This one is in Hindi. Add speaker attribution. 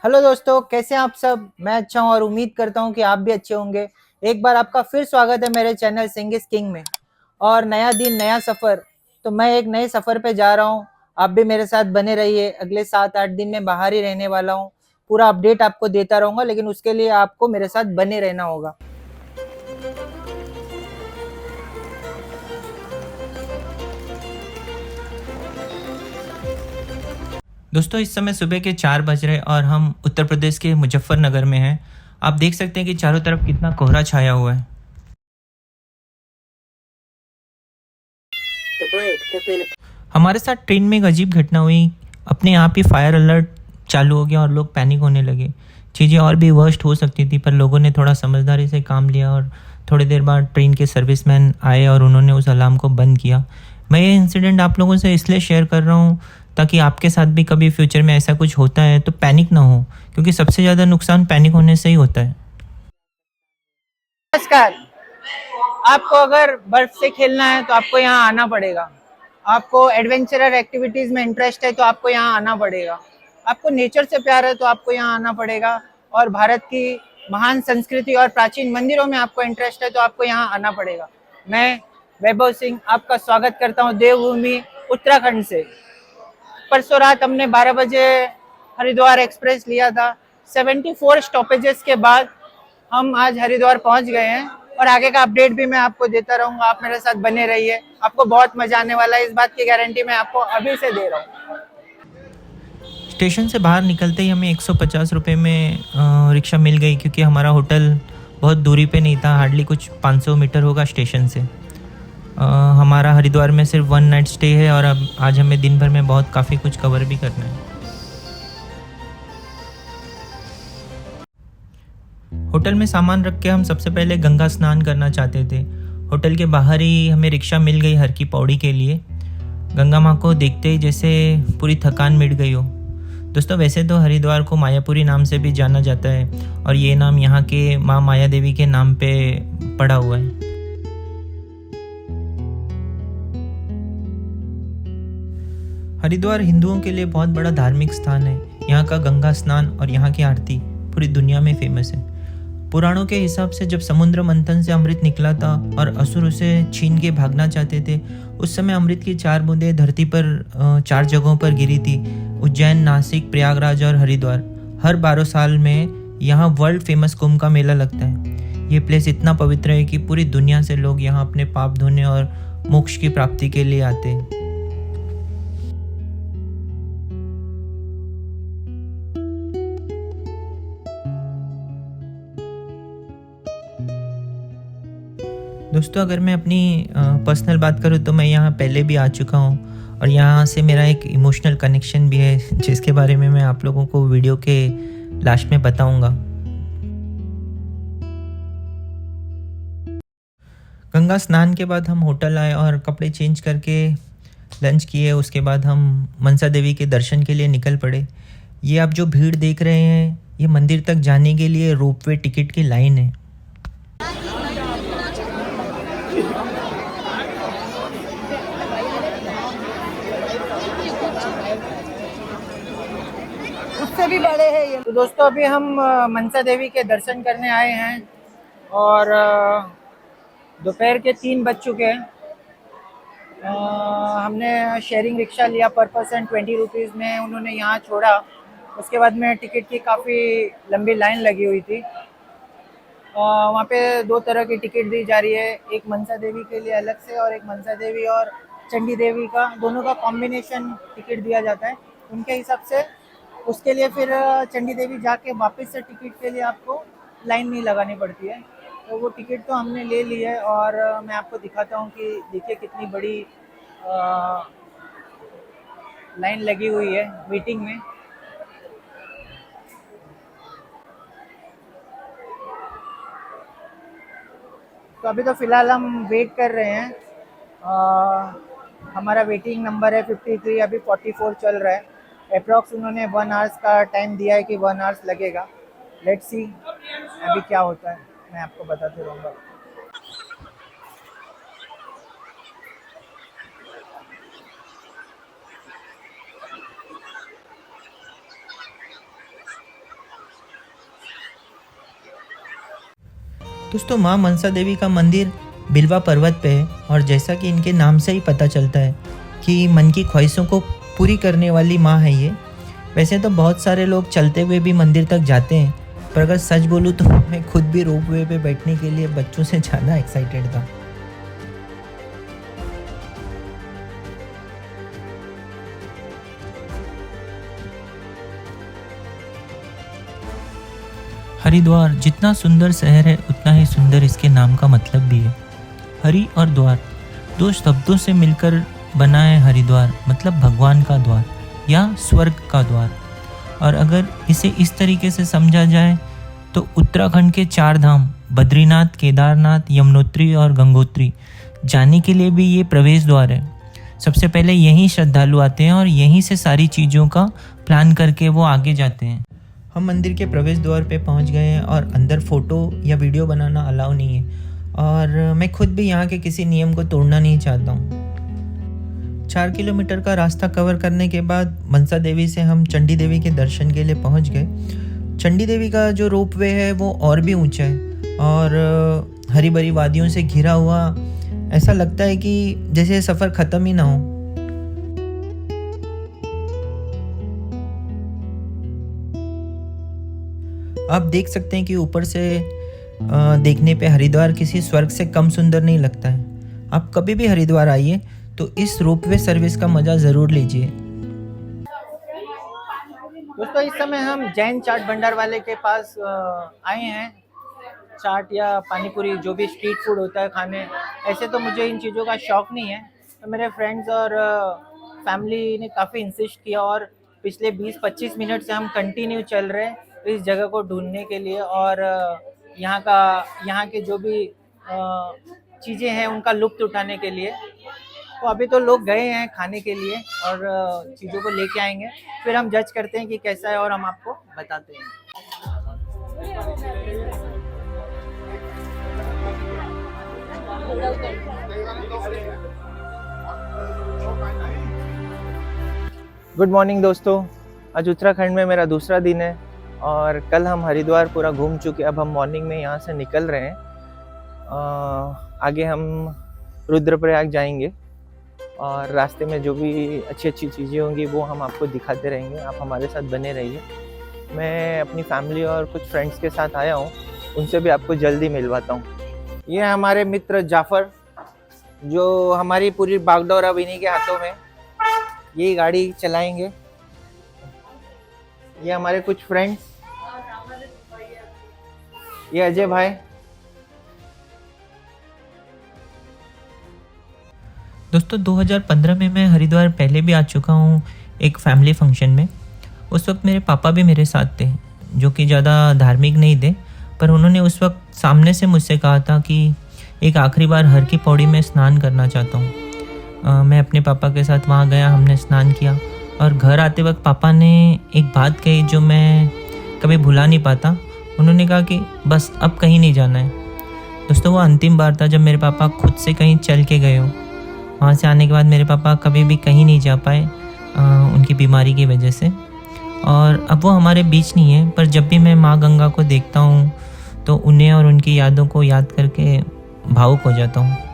Speaker 1: हेलो दोस्तों, कैसे हैं आप सब। मैं अच्छा हूं और उम्मीद करता हूं कि आप भी अच्छे होंगे। एक बार आपका फिर स्वागत है मेरे चैनल सिंग इज किंग में। और नया दिन नया सफ़र, तो मैं एक नए सफ़र पे जा रहा हूं। आप भी मेरे साथ बने रहिए। अगले 7-8 दिन में बाहर ही रहने वाला हूं। पूरा अपडेट आपको देता रहूंगा, लेकिन उसके लिए आपको मेरे साथ बने रहना होगा।
Speaker 2: दोस्तों इस समय सुबह के 4 बज रहे और हम उत्तर प्रदेश के मुजफ्फरनगर में हैं। आप देख सकते हैं कि चारों तरफ कितना कोहरा छाया हुआ है। हमारे साथ ट्रेन में एक अजीब घटना हुई। अपने आप ही फायर अलर्ट चालू हो गया और लोग पैनिक होने लगे। चीज़ें और भी वर्स्ट हो सकती थी, पर लोगों ने थोड़ा समझदारी से काम लिया और थोड़ी देर बाद ट्रेन के सर्विसमैन आए और उन्होंने उस अलार्म को बंद किया। मैं ये इंसिडेंट आप लोगों से इसलिए शेयर कर रहा हूँ ताकि आपके साथ भी कभी फ्यूचर में ऐसा कुछ होता है तो पैनिक ना हो, क्योंकि सबसे ज़्यादा नुकसान पैनिक होने से ही होता है।
Speaker 1: नमस्कार। आपको अगर बर्फ से खेलना है तो आपको यहाँ आना पड़ेगा। आपको एडवेंचरर एक्टिविटीज में इंटरेस्ट है तो आपको यहाँ आना पड़ेगा। आपको नेचर से प्यार है तो आपको यहाँ आना पड़ेगा। और भारत की महान संस्कृति और प्राचीन मंदिरों में आपको इंटरेस्ट है तो आपको यहाँ आना पड़ेगा। मैं वैभव सिंह आपका स्वागत करता हूँ देवभूमि उत्तराखंड से। परसों रात हमने 12 बजे हरिद्वार एक्सप्रेस लिया था। 74 स्टॉपेजेस के बाद हम आज हरिद्वार पहुंच गए हैं। और आगे का अपडेट भी मैं आपको देता रहूंगा। आप मेरे साथ बने रहिए, आपको बहुत मजा आने वाला है। इस बात की गारंटी मैं आपको अभी से दे रहा हूँ।
Speaker 2: स्टेशन से बाहर निकलते ही हमें 150 रुपये में रिक्शा मिल गई, क्योंकि हमारा होटल बहुत दूरी पे नहीं था, हार्डली कुछ 500 मीटर होगा स्टेशन से। हमारा हरिद्वार में सिर्फ 1 नाइट स्टे है और अब आज हमें दिन भर में बहुत काफ़ी कुछ कवर भी करना है। होटल में सामान रख के हम सबसे पहले गंगा स्नान करना चाहते थे। होटल के बाहर ही हमें रिक्शा मिल गई हर की पौड़ी के लिए। गंगा माँ को देखते ही जैसे पूरी थकान मिट गई हो। दोस्तों वैसे तो हरिद्वार को मायापुरी नाम से भी जाना जाता है और ये नाम यहाँ के माँ माया देवी के नाम पे पड़ा हुआ है। हरिद्वार हिंदुओं के लिए बहुत बड़ा धार्मिक स्थान है। यहाँ का गंगा स्नान और यहाँ की आरती पूरी दुनिया में फेमस है। पुराणों के हिसाब से जब समुद्र मंथन से अमृत निकला था और असुर उसे छीन के भागना चाहते थे, उस समय अमृत की 4 बूंदें धरती पर 4 जगहों पर गिरी थी: उज्जैन, नासिक, प्रयागराज और हरिद्वार। हर 12 साल में यहाँ वर्ल्ड फेमस कुंभ का मेला लगता है। ये प्लेस इतना पवित्र है कि पूरी दुनिया से लोग यहाँ अपने पाप धोने और मोक्ष की प्राप्ति के लिए आते हैं। दोस्तों अगर मैं अपनी पर्सनल बात करूँ तो मैं यहाँ पहले भी आ चुका हूँ और यहाँ से मेरा एक इमोशनल कनेक्शन भी है, जिसके बारे में मैं आप लोगों को वीडियो के लास्ट में बताऊँगा। गंगा स्नान के बाद हम होटल आए और कपड़े चेंज करके लंच किए। उसके बाद हम मनसा देवी के दर्शन के लिए निकल पड़े। ये आप जो भीड़ देख रहे हैं, ये मंदिर तक जाने के लिए रोपवे टिकट की लाइन है।
Speaker 1: उससे भी बड़े हैं ये। तो दोस्तों अभी हम मनसा देवी के दर्शन करने आए हैं। और दोपहर के 3 बज चुके हैं। हमने शेयरिंग रिक्शा लिया पर पर्सन 20 रुपीज़ में। उन्होंने यहाँ छोड़ा। उसके बाद में टिकट की काफ़ी लंबी लाइन लगी हुई थी। वहाँ पे 2 तरह की टिकट दी जा रही है, एक मनसा देवी के लिए अलग से और एक मनसा देवी और चंडी देवी का, दोनों का कॉम्बिनेशन टिकट दिया जाता है उनके हिसाब से। उसके लिए फिर चंडी देवी जाके वापस से टिकट के लिए आपको लाइन नहीं लगानी पड़ती है। तो वो टिकट तो हमने ले ली है। और मैं आपको दिखाता हूँ कि देखिए कितनी बड़ी लाइन लगी हुई है वेटिंग में। तो अभी तो फ़िलहाल हम वेट कर रहे हैं। हमारा वेटिंग नंबर है 53, अभी 44 चल रहा है। अप्रॉक्स उन्होंने 1 आवर्स का टाइम दिया है कि 1 आवर्स लगेगा। लेट्स सी अभी क्या होता है, मैं आपको बताते रहूँगा।
Speaker 2: दोस्तों माँ मनसा देवी का मंदिर बिलवा पर्वत पे है और जैसा कि इनके नाम से ही पता चलता है कि मन की ख्वाहिशों को पूरी करने वाली माँ है ये। वैसे तो बहुत सारे लोग चलते हुए भी मंदिर तक जाते हैं, पर अगर सच बोलूँ तो मैं खुद भी रोपवे पे बैठने के लिए बच्चों से ज़्यादा एक्साइटेड था। हरिद्वार जितना सुंदर शहर है उतना ही सुंदर इसके नाम का मतलब भी है। हरि और द्वार दो शब्दों से मिलकर बना है हरिद्वार, मतलब भगवान का द्वार या स्वर्ग का द्वार। और अगर इसे इस तरीके से समझा जाए तो उत्तराखंड के 4 धाम बद्रीनाथ, केदारनाथ, यमुनोत्री और गंगोत्री जाने के लिए भी ये प्रवेश द्वार है। सबसे पहले यहीं श्रद्धालु आते हैं और यहीं से सारी चीज़ों का प्लान करके वो आगे जाते हैं। हम मंदिर के प्रवेश द्वार पे पहुंच गए हैं और अंदर फ़ोटो या वीडियो बनाना अलाउ नहीं है और मैं खुद भी यहाँ के किसी नियम को तोड़ना नहीं चाहता हूँ। 4 किलोमीटर का रास्ता कवर करने के बाद मनसा देवी से हम चंडी देवी के दर्शन के लिए पहुँच गए। चंडी देवी का जो रोपवे है वो और भी ऊंचा है और हरी भरी वादियों से घिरा हुआ, ऐसा लगता है कि जैसे सफ़र ख़त्म ही ना हो। आप देख सकते हैं कि ऊपर से देखने पे हरिद्वार किसी स्वर्ग से कम सुंदर नहीं लगता है। आप कभी भी हरिद्वार आइए तो इस रोपवे सर्विस का मज़ा ज़रूर लीजिए।
Speaker 1: दोस्तों इस समय हम जैन चाट भंडार वाले के पास आए हैं। चाट या पानीपुरी जो भी स्ट्रीट फूड होता है खाने, ऐसे तो मुझे इन चीज़ों का शौक़ नहीं है, तो मेरे फ्रेंड्स और फैमिली ने काफ़ी इंसिस्ट किया और पिछले 20-25 मिनट से हम कंटिन्यू चल रहे हैं इस जगह को ढूंढने के लिए और यहाँ के जो भी चीज़ें हैं उनका लुत्फ़ उठाने के लिए। तो अभी तो लोग गए हैं खाने के लिए और चीज़ों को लेके आएंगे, फिर हम जज करते हैं कि कैसा है और हम आपको बताते हैं। गुड मॉर्निंग दोस्तों, आज उत्तराखंड में मेरा दूसरा दिन है और कल हम हरिद्वार पूरा घूम चुके। अब हम मॉर्निंग में यहाँ से निकल रहे हैं। आगे हम रुद्रप्रयाग जाएंगे और रास्ते में जो भी अच्छी अच्छी चीज़ें होंगी वो हम आपको दिखाते रहेंगे। आप हमारे साथ बने रहिए। मैं अपनी फैमिली और कुछ फ्रेंड्स के साथ आया हूँ, उनसे भी आपको जल्दी मिलवाता हूँ। ये हमारे मित्र जाफ़र, जो हमारी पूरी बागडोर अब इन्हीं के हाथों में, यही गाड़ी चलाएंगे। ये हमारे कुछ फ्रेंड्स, ये अजय भाई।
Speaker 2: दोस्तों 2015 में मैं हरिद्वार पहले भी आ चुका हूँ एक फैमिली फंक्शन में। उस वक्त मेरे पापा भी मेरे साथ थे, जो कि ज़्यादा धार्मिक नहीं थे, पर उन्होंने उस वक्त सामने से मुझसे कहा था कि एक आखिरी बार हर की पौड़ी में स्नान करना चाहता हूँ। मैं अपने पापा के साथ वहाँ गया, हमने स्नान किया और घर आते वक्त पापा ने एक बात कही जो मैं कभी भुला नहीं पाता। उन्होंने कहा कि बस अब कहीं नहीं जाना है। दोस्तों वो अंतिम बार था जब मेरे पापा खुद से कहीं चल के गए हो। वहाँ से आने के बाद मेरे पापा कभी भी कहीं नहीं जा पाए उनकी बीमारी की वजह से, और अब वो हमारे बीच नहीं है। पर जब भी मैं माँ गंगा को देखता हूँ तो उन्हें और उनकी यादों को याद करके भावुक हो जाता हूँ।